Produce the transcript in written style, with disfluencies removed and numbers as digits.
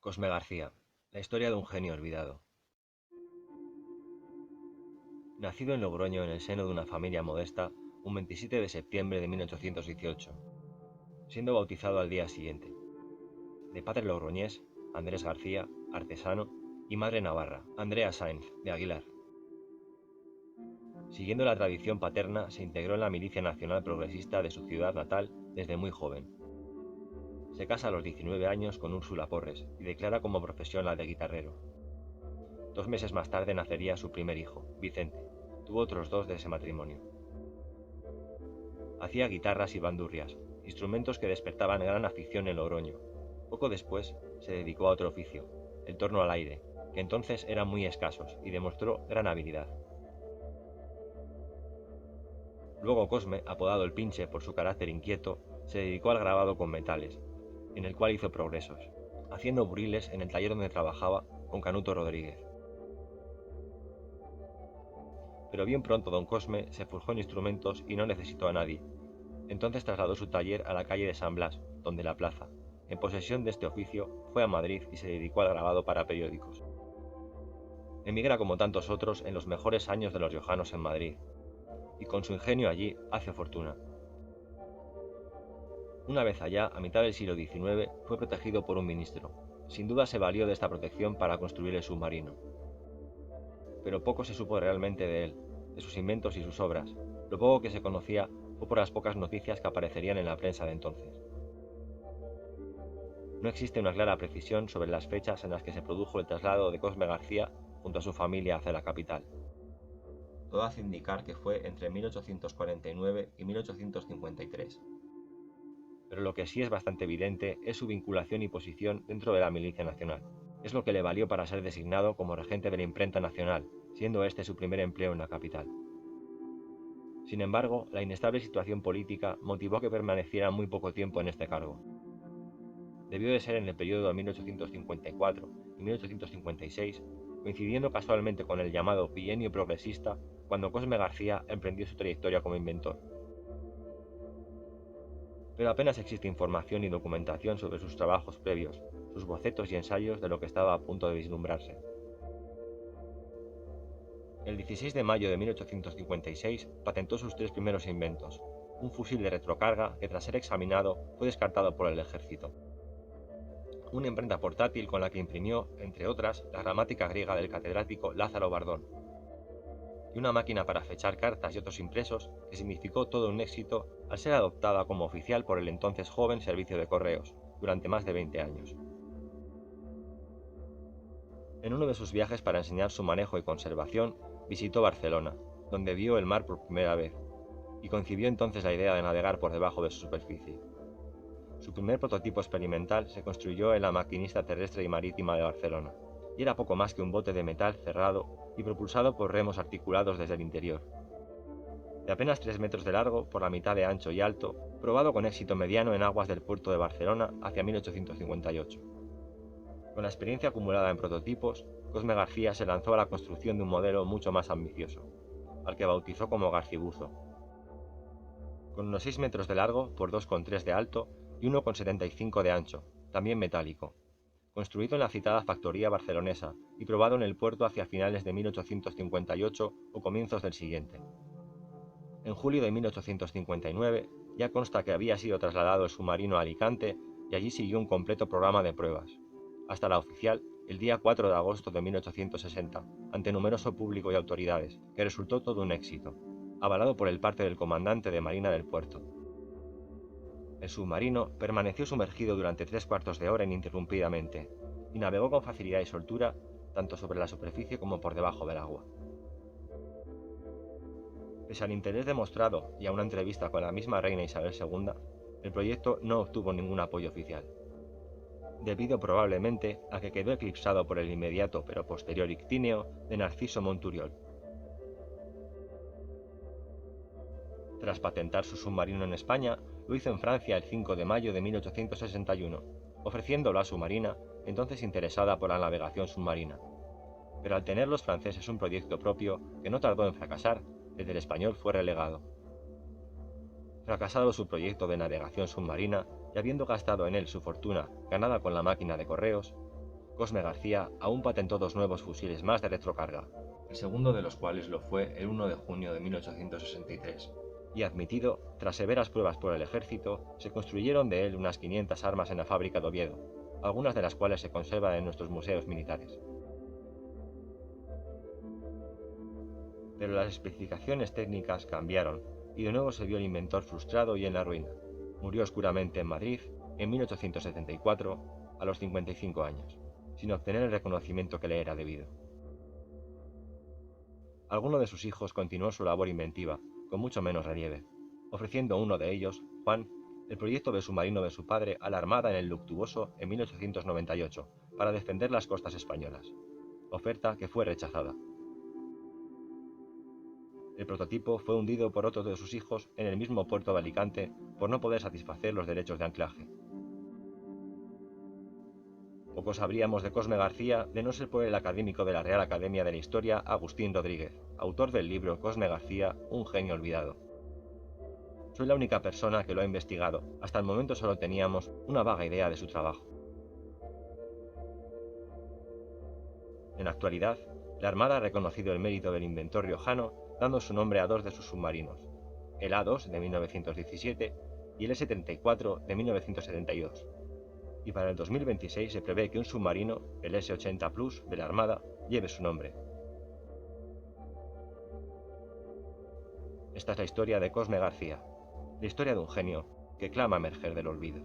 Cosme García, la historia de un genio olvidado. Nacido en Logroño en el seno de una familia modesta, un 27 de septiembre de 1818, siendo bautizado al día siguiente. De padre logroñés, Andrés García, artesano, y madre navarra, Andrea Sáenz, de Aguilar. Siguiendo la tradición paterna, se integró en la milicia nacional progresista de su ciudad natal desde muy joven. Se casa a los 19 años con Úrsula Porres y declara como profesión la de guitarrero. 2 meses más tarde nacería su primer hijo, Vicente. Tuvo otros 2 de ese matrimonio. Hacía guitarras y bandurrias, instrumentos que despertaban gran afición en Logroño. Poco después se dedicó a otro oficio, el torno al aire, que entonces eran muy escasos, y demostró gran habilidad. Luego Cosme, apodado el Pinche por su carácter inquieto, se dedicó al grabado con metales, en el cual hizo progresos, haciendo buriles en el taller donde trabajaba con Canuto Rodríguez. Pero bien pronto don Cosme se forjó en instrumentos y no necesitó a nadie. Entonces trasladó su taller a la calle de San Blas, donde la plaza. En posesión de este oficio, fue a Madrid y se dedicó al grabado para periódicos. Emigra como tantos otros en los mejores años de los riojanos en Madrid, y con su ingenio allí hace fortuna. Una vez allá, a mitad del siglo XIX, fue protegido por un ministro. Sin duda se valió de esta protección para construir el submarino. Pero poco se supo realmente de él, de sus inventos y sus obras. Lo poco que se conocía fue por las pocas noticias que aparecerían en la prensa de entonces. No existe una clara precisión sobre las fechas en las que se produjo el traslado de Cosme García junto a su familia hacia la capital. Todo hace indicar que fue entre 1849 y 1853. Pero lo que sí es bastante evidente es su vinculación y posición dentro de la Milicia Nacional. Es lo que le valió para ser designado como regente de la Imprenta Nacional, siendo este su primer empleo en la capital. Sin embargo, la inestable situación política motivó que permaneciera muy poco tiempo en este cargo. Debió de ser en el periodo de 1854 y 1856, coincidiendo casualmente con el llamado Bienio Progresista, cuando Cosme García emprendió su trayectoria como inventor. Pero apenas existe información y documentación sobre sus trabajos previos, sus bocetos y ensayos de lo que estaba a punto de vislumbrarse. El 16 de mayo de 1856 patentó sus 3 primeros inventos, un fusil de retrocarga que tras ser examinado fue descartado por el ejército, una imprenta portátil con la que imprimió, entre otras, la gramática griega del catedrático Lázaro Bardón, y una máquina para fechar cartas y otros impresos que significó todo un éxito al ser adoptada como oficial por el entonces joven servicio de correos, durante más de 20 años. En uno de sus viajes para enseñar su manejo y conservación, visitó Barcelona, donde vio el mar por primera vez, y concibió entonces la idea de navegar por debajo de su superficie. Su primer prototipo experimental se construyó en la Maquinista Terrestre y Marítima de Barcelona, y era poco más que un bote de metal cerrado y propulsado por remos articulados desde el interior. De apenas 3 metros de largo, por la mitad de ancho y alto, probado con éxito mediano en aguas del puerto de Barcelona hacia 1858. Con la experiencia acumulada en prototipos, Cosme García se lanzó a la construcción de un modelo mucho más ambicioso, al que bautizó como Garcibuzo. Con unos 6 metros de largo por 2,3 de alto y 1,75 de ancho, también metálico, construido en la citada factoría barcelonesa y probado en el puerto hacia finales de 1858 o comienzos del siguiente. En julio de 1859 ya consta que había sido trasladado el submarino a Alicante y allí siguió un completo programa de pruebas, hasta la oficial el día 4 de agosto de 1860, ante numeroso público y autoridades, que resultó todo un éxito, avalado por el parte del comandante de Marina del puerto. El submarino permaneció sumergido durante 3/4 de hora ininterrumpidamente, y navegó con facilidad y soltura tanto sobre la superficie como por debajo del agua. Pese al interés demostrado y a una entrevista con la misma reina Isabel II, el proyecto no obtuvo ningún apoyo oficial, debido probablemente a que quedó eclipsado por el inmediato pero posterior ictíneo de Narciso Monturiol. Tras patentar su submarino en España, lo hizo en Francia el 5 de mayo de 1861, ofreciéndolo a su marina, entonces interesada por la navegación submarina. Pero al tener los franceses un proyecto propio que no tardó en fracasar, el del español fue relegado. Fracasado su proyecto de navegación submarina y habiendo gastado en él su fortuna ganada con la máquina de correos, Cosme García aún patentó 2 nuevos fusiles más de retrocarga, el segundo de los cuales lo fue el 1 de junio de 1863, y admitido, tras severas pruebas por el ejército, se construyeron de él unas 500 armas en la fábrica de Oviedo, algunas de las cuales se conservan en nuestros museos militares. Pero las especificaciones técnicas cambiaron, y de nuevo se vio el inventor frustrado y en la ruina. Murió oscuramente en Madrid en 1874, a los 55 años, sin obtener el reconocimiento que le era debido. Alguno de sus hijos continuó su labor inventiva, con mucho menos relieve, ofreciendo uno de ellos, Juan, el proyecto de submarino de su padre a la Armada en el Luctuoso en 1898, para defender las costas españolas, oferta que fue rechazada. El prototipo fue hundido por otro de sus hijos en el mismo puerto de Alicante por no poder satisfacer los derechos de anclaje. Poco sabríamos de Cosme García de no ser por el académico de la Real Academia de la Historia Agustín Rodríguez, autor del libro Cosme García, un genio olvidado. Soy la única persona que lo ha investigado, hasta el momento solo teníamos una vaga idea de su trabajo. En la actualidad, la Armada ha reconocido el mérito del inventor riojano dando su nombre a 2 de sus submarinos, el A-2 de 1917 y el S-34 de 1972. Y para el 2026 se prevé que un submarino, el S-80 Plus de la Armada, lleve su nombre. Esta es la historia de Cosme García, la historia de un genio que clama emerger del olvido.